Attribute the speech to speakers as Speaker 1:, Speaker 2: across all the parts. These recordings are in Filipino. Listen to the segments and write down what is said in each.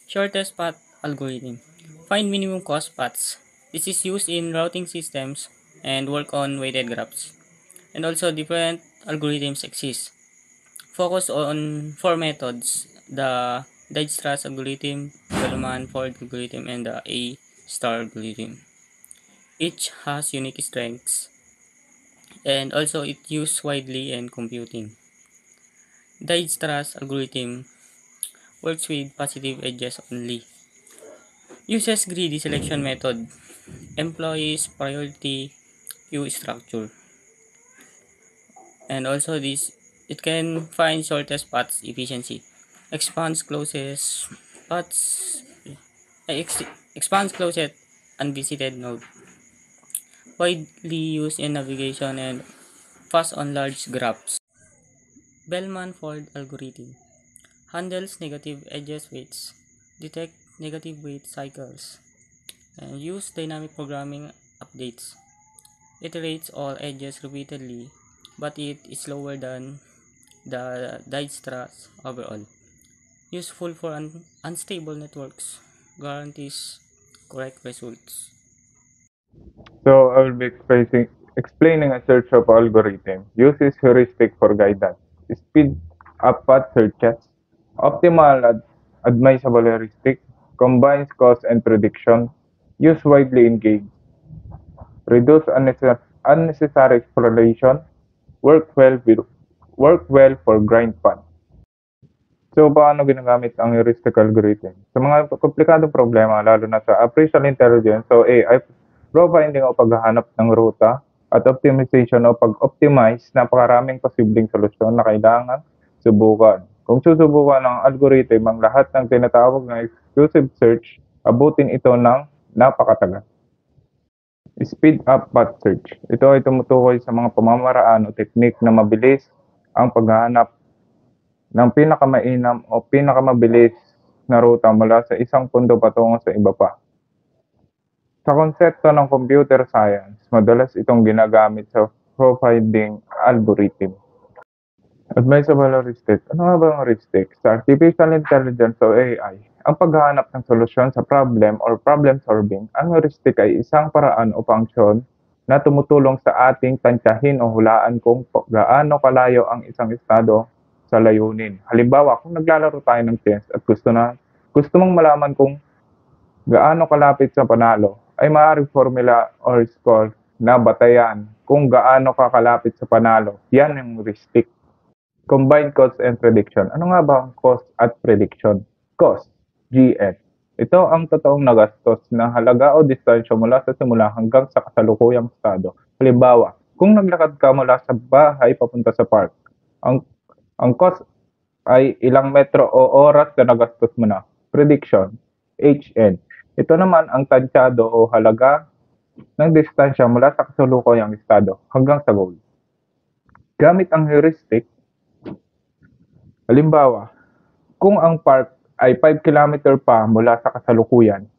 Speaker 1: Shortest path algorithm. Find minimum cost paths. This is used in routing systems and work on weighted graphs. And also different algorithms exist. Focus on four methods: the Dijkstra's algorithm, Bellman-Ford algorithm, and the A-star algorithm. Each has unique strengths and also it used widely in computing. Dijkstra's algorithm works with positive edges only. Uses greedy selection method. Employs priority queue structure. And also this it can find shortest paths efficiency. Expands closest paths ex- expands closest unvisited node. Widely used in navigation and fast on large graphs. Bellman-Ford algorithm handles negative edges weights, detect negative weight cycles, and use dynamic programming updates. Iterates all edges repeatedly, but it is slower than the Dijkstra's overall. Useful for unstable networks, guarantees correct results.
Speaker 2: So I will be explaining a search of algorithm. Uses heuristic for guidance. Speed up path searches. Optimal admissible heuristic. Combines cause and prediction. Use widely in games. Reduce unnecessary exploration. Work well with, work well for grind path. So, paano ginagamit ang heuristic algorithm? Sa mga komplikadong problema, lalo na sa artificial intelligence o AI, profiling o paghahanap ng ruta at optimization o pag-optimize napakaraming posibleng solusyon na kailangan subukan. Kung susubukan ng algorithm ang lahat ng tinatawag na exclusive search, abutin ito ng napakatagal. Speed up path search. Ito ay tumutukoy sa mga pamamaraan o teknik na mabilis ang paghahanap ng pinakamainam o pinakamabilis na ruta mula sa isang punto patungo sa iba pa. Sa konsepto ng computer science, madalas itong ginagamit sa profiling algorithm. Admissible heuristic. Ano nga ba ang heuristic? Sa artificial intelligence o AI, ang paghahanap ng solusyon sa problem or problem solving, ang heuristic ay isang paraan o function na tumutulong sa ating tantyahin o hulaan kung gaano kalayo ang isang estado sa layunin. Halimbawa, kung naglalaro tayo ng chess at gusto mong malaman kung gaano kalapit sa panalo, ay maaaring formula or score na batayan kung gaano kakalapit sa panalo. Yan ang heuristic. Combined cost and prediction. Ano nga ba ang cost at prediction? Cost, GN. Ito ang totoong nagastos na halaga o distansya mula sa simula hanggang sa kasalukuyang estado. Halimbawa, kung naglakad ka mula sa bahay papunta sa park, ang, ang cost ay ilang metro o oras na nagastos mo na. Prediction, HN. Ito naman ang tansyado o halaga ng distansya mula sa kasalukuyang estado hanggang sa goal. Gamit ang heuristic, halimbawa, kung ang park ay 5 kilometer pa mula sa kasalukuyan,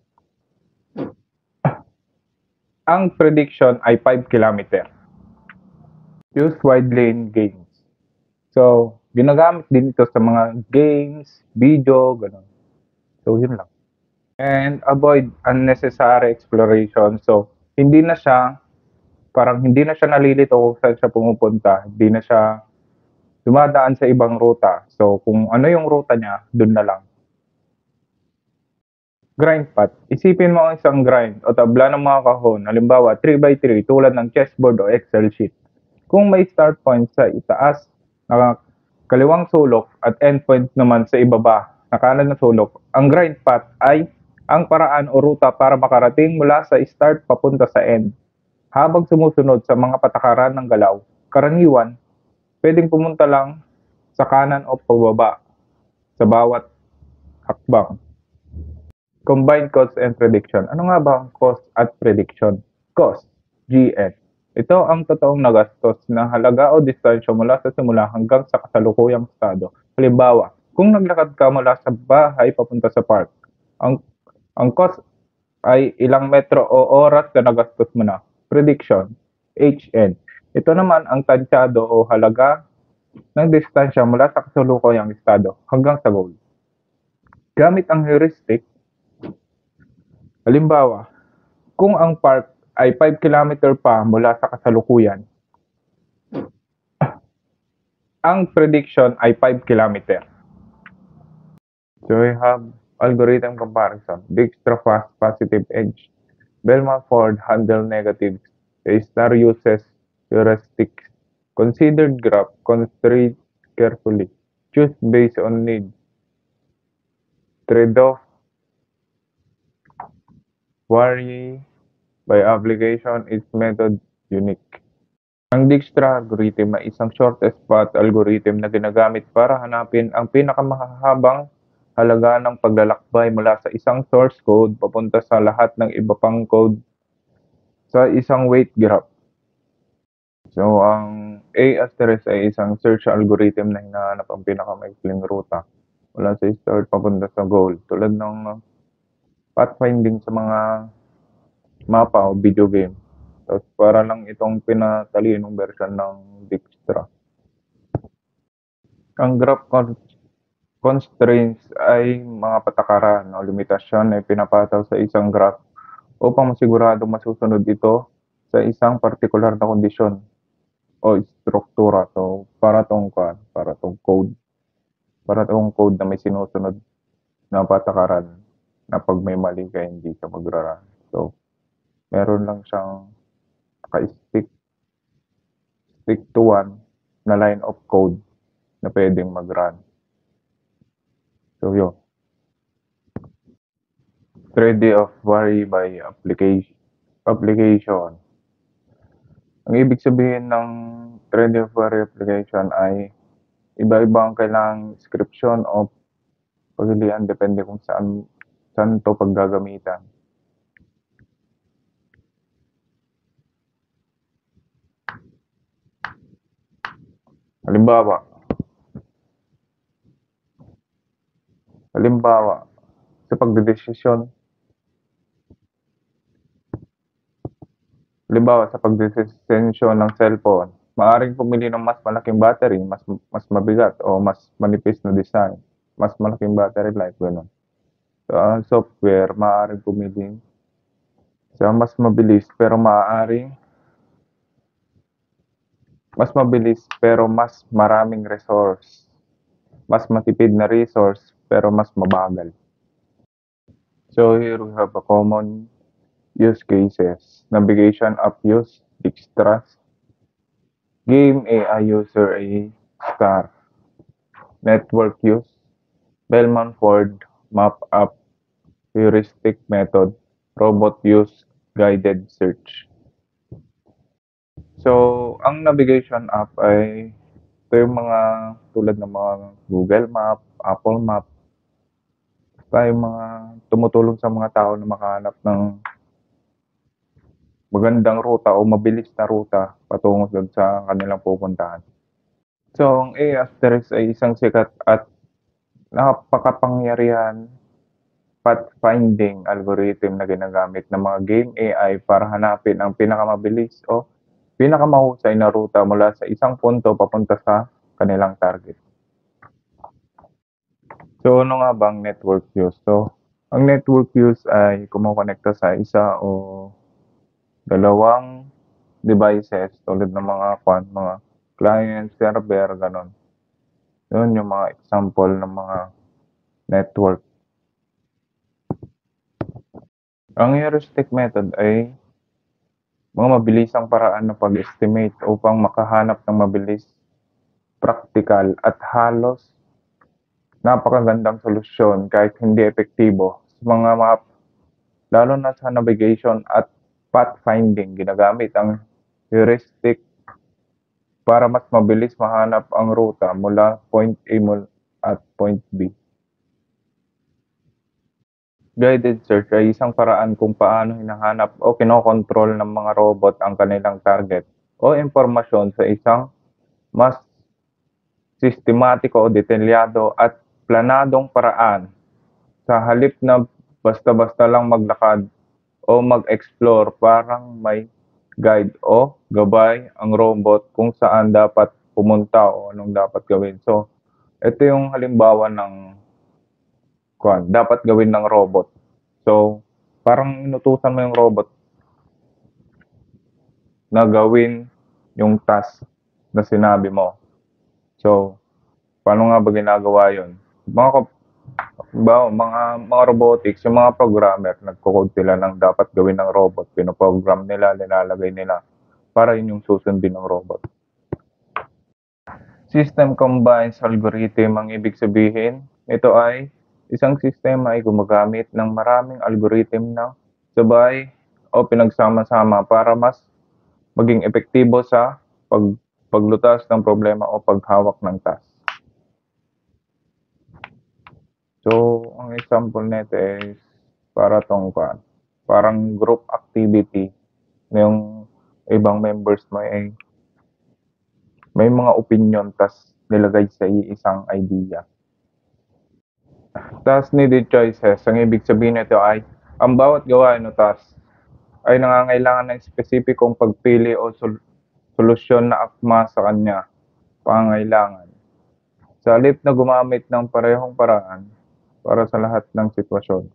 Speaker 2: ang prediction ay 5 kilometer. Used widely in games. So, ginagamit din ito sa mga games, video, gano'n. So, yun lang. And avoid unnecessary exploration. So, hindi na siya nalilito kung saan siya pumupunta. Hindi na siya dumadaan sa ibang ruta. So, kung ano yung ruta niya, dun na lang. Grind path. Isipin mo ang isang grind o tabla ng mga kahon, halimbawa 3x3 tulad ng chessboard o Excel sheet. Kung may start point sa itaas na kaliwang sulok at end point naman sa ibaba na kanan na sulok, ang grind path ay ang paraan o ruta para makarating mula sa start papunta sa end. Habang sumusunod sa mga patakaran ng galaw, karaniwan, pwedeng pumunta lang sa kanan o pababa sa bawat hakbang. Combined cost and prediction. Ano nga ba ang cost at prediction? Cost, GN. Ito ang totoong nagastos na halaga o distansya mula sa simula hanggang sa kasalukuyang estado. Halimbawa, kung naglakad ka mula sa bahay papunta sa park, ang, ang cost ay ilang metro o oras na nagastos mo na. Prediction, HN. Ito naman ang tansyado o halaga ng distansya mula sa kasalukuyang estado hanggang sa goal. Gamit ang heuristic, halimbawa, kung ang park ay 5 kilometer pa mula sa kasalukuyan, ang prediction ay 5 kilometer. So we have algorithm comparison, Dijkstra fast positive edge, Bellman-Ford handle negatives, a star uses heuristics, considered graph, constraint carefully, choose based on need, trade-off, vary by application, its method unique. Ang Dijkstra algorithm ay isang shortest path algorithm na ginagamit para hanapin ang pinakamahahabang halaga ng paglalakbay mula sa isang source code papunta sa lahat ng iba pang code sa isang weight graph. So, ang A** ay isang search algorithm na hinahanap ang pinakamaikling ruta mula sa start papunta sa goal, tulad ng pathfinding sa mga mapa o video game. Tapos para lang itong pinatalinong version ng Dijkstra. Ang graph constraints ay mga patakaran o limitasyon na pinapataw sa isang graph upang masiguradong masusunod ito sa isang partikular na kondisyon o struktura. So, para tong code na may sinusunod na patakaran na pag may mali ka hindi ka magrarun. So, meron lang siyang stick to one na line of code na pwedeng mag-run. So, yun. Trade-off vary by application. Ang ibig sabihin ng trade-off vary application ay iba-iba ang kailangang description o pagpilian depende kung saan to paggagamitan. Halimbawa, sa pagdedesisyon ng cellphone, maaaring pumili ng mas malaking battery, mas mabigat o mas manipis na design, mas malaking battery life, gano'n. So, ang software, maaaring pumili sa mas mabilis pero mas maraming resource, mas matipid na resource pero mas mabagal. So here we have a common use cases. Navigation app use, Dijkstra. Game AI user A star. Network use, Bellman-Ford map app, heuristic method, robot use, guided search. So, ang navigation app ay ito yung mga tulad ng mga Google Map, Apple Map, basta yung mga tumutulong sa mga tao na makahanap ng magandang ruta o mabilis na ruta patungo sa kanilang pupuntahan. So, ang A** ay isang sikat at napakapangyarihan pathfinding algorithm na ginagamit ng mga game AI para hanapin ang pinakamabilis o pinakamahusay na ruta mula sa isang punto papunta sa kanilang target. So, ano nga bang network use? So, ang network use ay kumukonekta sa isa o dalawang devices tulad ng mga client, server, ganon. Yun yung mga example ng mga network. Ang heuristic method ay mga mabilisang paraan ng pag-estimate upang makahanap ng mabilis, practical at halos napakagandang solusyon kahit hindi epektibo sa mga map, lalo na sa navigation at pathfinding. Ginagamit ang heuristic para mas mabilis mahanap ang ruta mula point A at point B. Guided search ay isang paraan kung paano hinahanap o kinokontrol ng mga robot ang kanilang target o impormasyon sa isang mas sistematiko o detalyado at planadong paraan, sa halip na basta-basta lang maglakad o mag-explore. Parang may guide o gabay ang robot kung saan dapat pumunta o anong dapat gawin. So, ito yung halimbawa ng dapat gawin ng robot. So, parang inutusan mo yung robot na gawin yung task na sinabi mo. So, paano nga ba ginagawa yun? Mga robotics, yung mga programmer, nagko-code sila ng dapat gawin ng robot. Pinoprogram nila, nilalagay nila para yun yung susundin ng robot. System combines algorithm ang ibig sabihin. Ito ay isang sistema ay gumagamit ng maraming algorithm na sabay o pinagsama-sama para mas maging epektibo sa paglutas ng problema o paghawak ng task. So, ang example nito is parang group activity na yung ibang members mo ay may mga opinion tas nilagay sa isang idea. Task needed choices. Ang ibig sabihin nito ay ang bawat gawain o task ay nangangailangan ng spesipikong pagpili o solusyon na akma sa kanya pangangailangan. Sa halip na gumamit ng parehong paraan para sa lahat ng sitwasyon.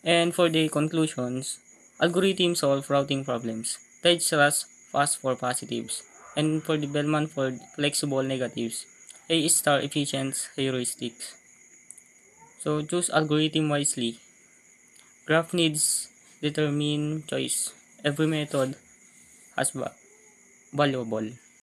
Speaker 1: And for the conclusions, algorithms solve routing problems. Tejas fast for positives. And for the Bellman for flexible negatives. A star efficient heuristics. So choose algorithm wisely. Graph needs determine choice. Every method has valuable.